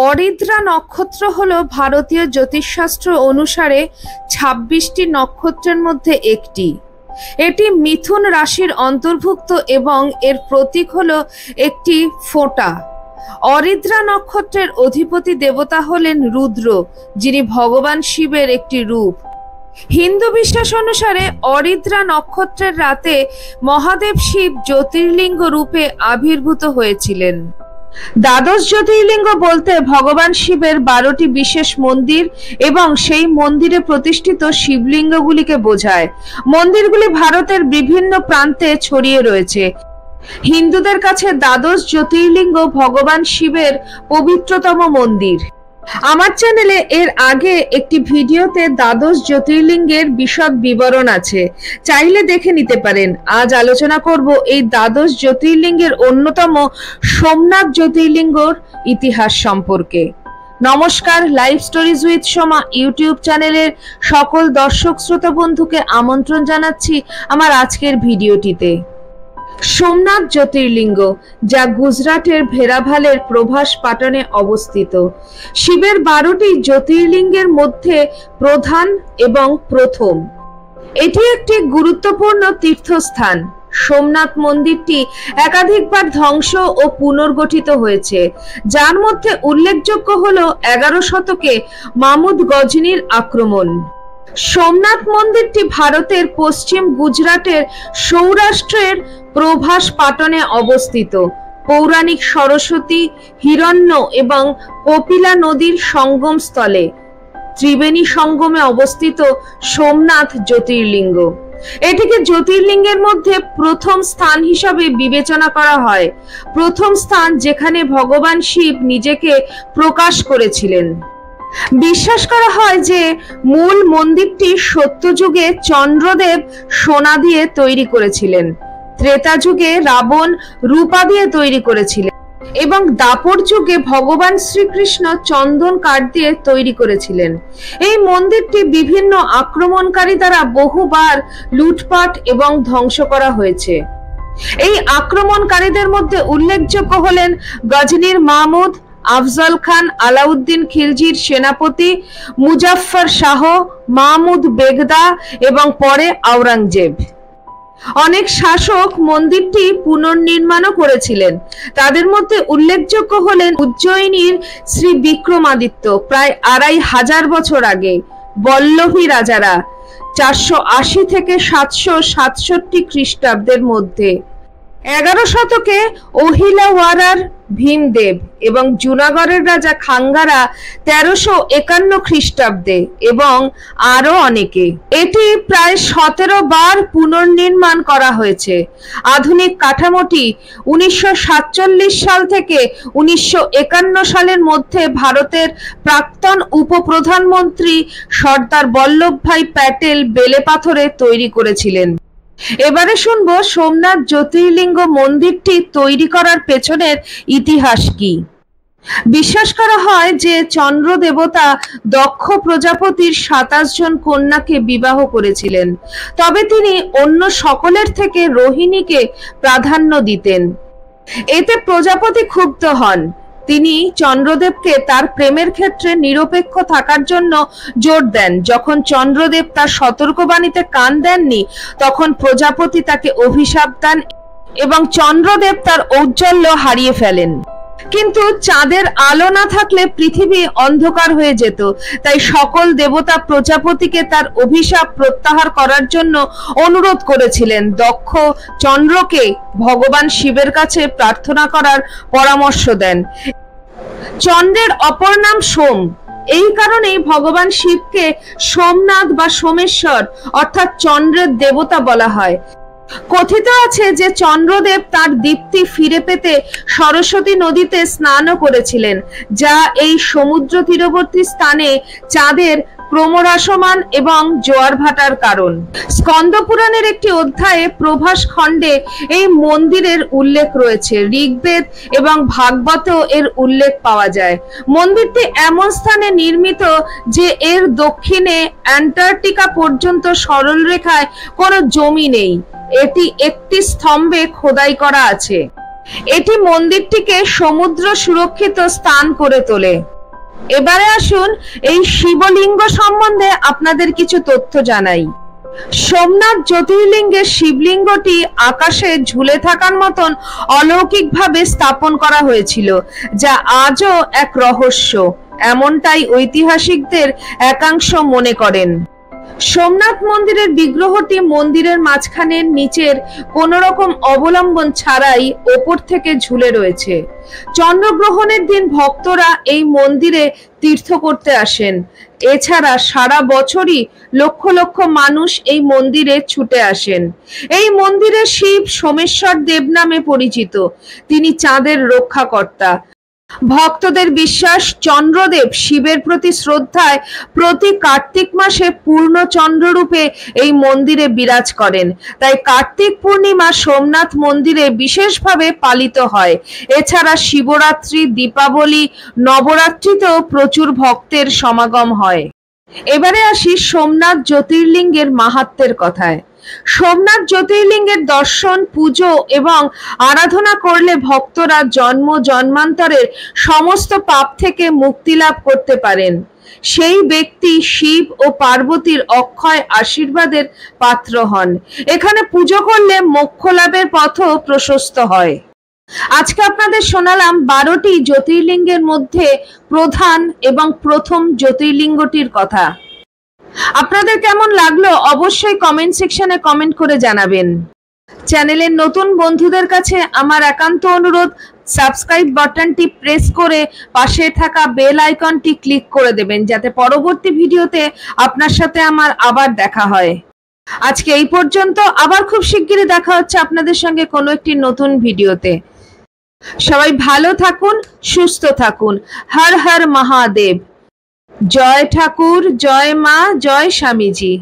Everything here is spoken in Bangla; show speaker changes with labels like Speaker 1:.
Speaker 1: অরিদ্রা নক্ষত্র হলো ভারতীয় জ্যোতিষশাস্ত্র অনুসারে ২৬টি নক্ষত্রের মধ্যে একটি। এটি মিথুন রাশির অন্তর্ভুক্ত এবং এর প্রতীক হলো একটি ফোঁটা। অরিদ্রা নক্ষত্রের অধিপতি দেবতা হলেন রুদ্র, যিনি ভগবান শিবের একটি রূপ। হিন্দু বিশ্বাস অনুসারে অরিদ্রা নক্ষত্রের রাতে মহাদেব শিব জ্যোতির্লিঙ্গ রূপে আবির্ভূত হয়েছিলেন। দ্বাদশ জ্যোতির্লিঙ্গ বলতে ভগবান শিবের 12টি বিশেষ মন্দির এবং সেই মন্দিরে প্রতিষ্ঠিত শিবলিঙ্গগুলিকে বোঝায়। মন্দিরগুলি ভারতের বিভিন্ন প্রান্তে ছড়িয়ে রয়েছে। হিন্দুদের কাছে দ্বাদশ জ্যোতির্লিঙ্গ ভগবান শিবের পবিত্রতম মন্দির। আমার চ্যানেলে এর আগে একটি ভিডিওতে দ্বাদশ জ্যোতির্লিঙ্গের বিশদ বিবরণ আছে, চাইলে দেখে নিতে পারেন। আজ আলোচনা করব এই দ্বাদশ জ্যোতির্লিঙ্গের অন্যতম সোমনাথ জ্যোতির্লিঙ্গর ইতিহাস সম্পর্কে। নমস্কার, live stories with Soma YouTube চ্যানেলের সকল দর্শক শ্রোতা বন্ধুকে আমন্ত্রণ জানাচ্ছি আমার আজকের ভিডিওটিতে। সোমনাথ জ্যোতির্লিঙ্গ, যা গুজরাটের ভেরাভালের প্রভাস পাটনে অবস্থিত, শিবের 12টি জ্যোতির্লিঙ্গের মধ্যে প্রধান এবং প্রথম। এটি একটি গুরুত্বপূর্ণ তীর্থস্থান। সোমনাথ মন্দিরটি একাধিকবার ধ্বংস ও পুনর্গঠিত হয়েছে, যার মধ্যে উল্লেখযোগ্য হল 11 শতকে মামুদ গজনীর আক্রমণ। সোমনাথ মন্দিরটি ভারতের পশ্চিম গুজরাটের সৌরাষ্ট্রের প্রভাস পাটনে অবস্থিত। পৌরাণিক সরস্বতী, হিরণ্য এবং কপিলা নদীর সঙ্গম স্থলে ত্রিবেণী সঙ্গমে অবস্থিত সোমনাথ জ্যোতির্লিঙ্গ। এটিকে জ্যোতির্লিঙ্গের মধ্যে প্রথম স্থান হিসাবে বিবেচনা করা হয়, প্রথম স্থান যেখানে ভগবান শিব নিজেকে প্রকাশ করেছিলেন। বিশ্বাস করা হয় যে মূল মন্দিরটি সত্যযুগে চন্দ্রদেব সোনা দিয়ে তৈরি করেছিলেন, ত্রেতা যুগে রাবণ রূপা দিয়ে তৈরি করেছিলেন এবং দাপর যুগে ভগবান শ্রীকৃষ্ণ চন্দন কাঠ দিয়ে তৈরি করেছিলেন। এই মন্দিরটি বিভিন্ন আক্রমণকারী দ্বারা বহুবার লুটপাট এবং ধ্বংস করা হয়েছে। এই আক্রমণকারীদের মধ্যে উল্লেখযোগ্য হলেন গজনীর মাহমুদ, আফজল খান, আলাউদ্দিন খিলজির সেনাপতি মুজাফফর শাহ, মাহমুদ বেগদা এবং পরে আওরঙ্গজেব। অনেক শাসক মন্দিরটি পুনর্নির্মাণও করেছিলেন। তাদের মধ্যে উল্লেখযোগ্য হলেন উজ্জয়িনীর শ্রী বিক্রমাদিত্য প্রায় 2500 বছর আগে, বল্লভী রাজারা 480 থেকে 767 খ্রিস্টাব্দের মধ্যে, 11 শতকে অহিলাওয়ারার ভীমদেব এবং জুনাগড়ের রাজা খাঙ্গারা 1351 খ্রিস্টাব্দে এবং আরো অনেকে। এটি প্রায় 17 বার পুনর্নির্মাণ করা হয়েছে। আধুনিক কাঠামোটি 1947 সাল থেকে 1951 সালের মধ্যে ভারতের প্রাক্তন উপপ্রধানমন্ত্রী সর্দার বল্লভভাই প্যাটেল বেলে পাথরে তৈরি করেছিলেন। এবারে শুনবো সোমনাথ জ্যোতির্লিঙ্গ মন্দিরটি তৈরি করার পেছনের ইতিহাস কি। বিশ্বাস করা হয় যে চন্দ্র দেবতা দক্ষ প্রজাপতির 27 জন কন্যাকে বিবাহ করেছিলেন, তবে তিনি অন্য সকলের থেকে রোহিণীকে প্রাধান্য দিতেন। এতে প্রজাপতি ক্ষুব্ধ হন। তিনি চন্দ্রদেবকে তার প্রেমের ক্ষেত্রে নিরপেক্ষ থাকার জন্য জোর দেন। যখন চন্দ্রদেব তার সতর্কবাণীতে কান দেননি, তখন প্রজাপতি তাকে অভিশাপ দেন এবং চন্দ্রদেব তার ঔজ্জ্বল্য হারিয়ে ফেলেন। কিন্তু চাঁদের আলো না থাকলে পৃথিবী অন্ধকার হয়ে যেত, তাই সকল দেবতা প্রজাপতিকে তার অভিশাপ প্রত্যাহার করার জন্য অনুরোধ করেছিলেন। দক্ষ চন্দ্রকে ভগবান শিবের কাছে প্রার্থনা করার পরামর্শ দেন। চন্দ্রের অপর নাম সোম, এই কারণেই ভগবান শিবকে সোমনাথ বা সোমেশ্বর অর্থাৎ চন্দ্রের দেবতা বলা হয়। কথিত আছে যে চন্দ্রদেব তার দীপ্তি ফিরে পেতে সরস্বতী নদীতে স্নানও করেছিলেন, যা এই সমুদ্র তীরবর্তী স্থানে চাঁদের ক্রমহ্রাসমান এবং জোয়ার ভাটার কারণ। স্কন্দ পুরাণের একটি অধ্যায়ে প্রভাস খণ্ডে এই মন্দিরের উল্লেখ রয়েছে। ঋগ্বেদ এবং ভাগবতেও এর উল্লেখ পাওয়া যায়। মন্দিরটি এমন স্থানে নির্মিত যে এর দক্ষিণে অ্যান্টার্কটিকা পর্যন্ত সরল রেখায় কোনো জমি নেই। এটি একটি স্তম্ভে খোদাই করা আছে। এটি মন্দিরটিকে সমুদ্র সুরক্ষিত স্থান করে তোলে। এবারে আসুন এই শিবলিঙ্গ সম্বন্ধে আপনাদের কিছু তথ্য জানাই। সোমনাথ জ্যোতির্লিঙ্গের শিবলিঙ্গটি আকাশে ঝুলে থাকার মতন অলৌকিকভাবে স্থাপন করা হয়েছিল, যা আজও এক রহস্য, এমনটাই ঐতিহাসিকদের একাংশ মনে করেন। সোমনাথ মন্দিরের বিগ্রহটি মন্দিরের মাঝখানের নিচের কোন রকম অবলম্বন ছাড়াই ওপর থেকে ঝুলে রয়েছে। চন্দ্রগ্রহণের দিন ভক্তরা এই মন্দিরে তীর্থ করতে আসেন। এছাড়া সারা বছরই লক্ষ লক্ষ মানুষ এই মন্দিরে ছুটে আসেন। এই মন্দিরে শিব সোমেশ্বর দেব নামে পরিচিত। তিনি চাঁদের রক্ষাকর্তা। ভক্তদের বিশ্বাস, চন্দ্রদেব শিবের প্রতি শ্রদ্ধায় প্রতি কার্তিক মাসে পূর্ণ চন্দ্ররূপে এই মন্দিরে বিরাজ করেন। তাই কার্তিক পূর্ণিমা সোমনাথ মন্দিরে বিশেষভাবে পালিত হয়। এছাড়া শিবরাত্রি, দীপাবলি, নবরাত্রিতেও প্রচুর ভক্তের সমাগম হয়। এবারে আসি সোমনাথ জ্যোতির্লিঙ্গের মাহাত্ম্যের কথায়। সোমনাথ জ্যোতির্লিঙ্গের দর্শন, পুজো এবং আরাধনা করলে ভক্তরা জন্ম জন্মান্তরের সমস্ত পাপ থেকে মুক্তি লাভ করতে পারেন। সেই ব্যক্তি শিব ও পার্বতীর অক্ষয় আশীর্বাদের পাত্র হন। এখানে পুজো করলে মোক্ষ লাভের পথও প্রশস্ত হয়। আজকে আপনাদের শোনালাম 12টি জ্যোতির্লিঙ্গের মধ্যে প্রধান এবং প্রথম জ্যোতির্লিঙ্গটির কথা। আপনাদের কেমন লাগলো অবশ্যই কমেন্ট সেকশনে কমেন্ট করে জানাবেন। চ্যানেলের নতুন বন্ধুদের কাছে আমার একান্ত অনুরোধ, সাবস্ক্রাইব বাটনটি প্রেস করে পাশে থাকা বেল আইকনটি ক্লিক করে দেবেন, যাতে পরবর্তী ভিডিওতে আপনার সাথে আমার আবার দেখা হয়। আজকে এই পর্যন্ত, আবার খুব শিগগিরই দেখা হচ্ছে আপনাদের সঙ্গে কোনো একটি নতুন ভিডিওতে। সবাই ভালো থাকুন, সুস্থ থাকুন। হর হর মহাদেব। জয় ঠাকুর, জয় মা, জয় স্বামীজি।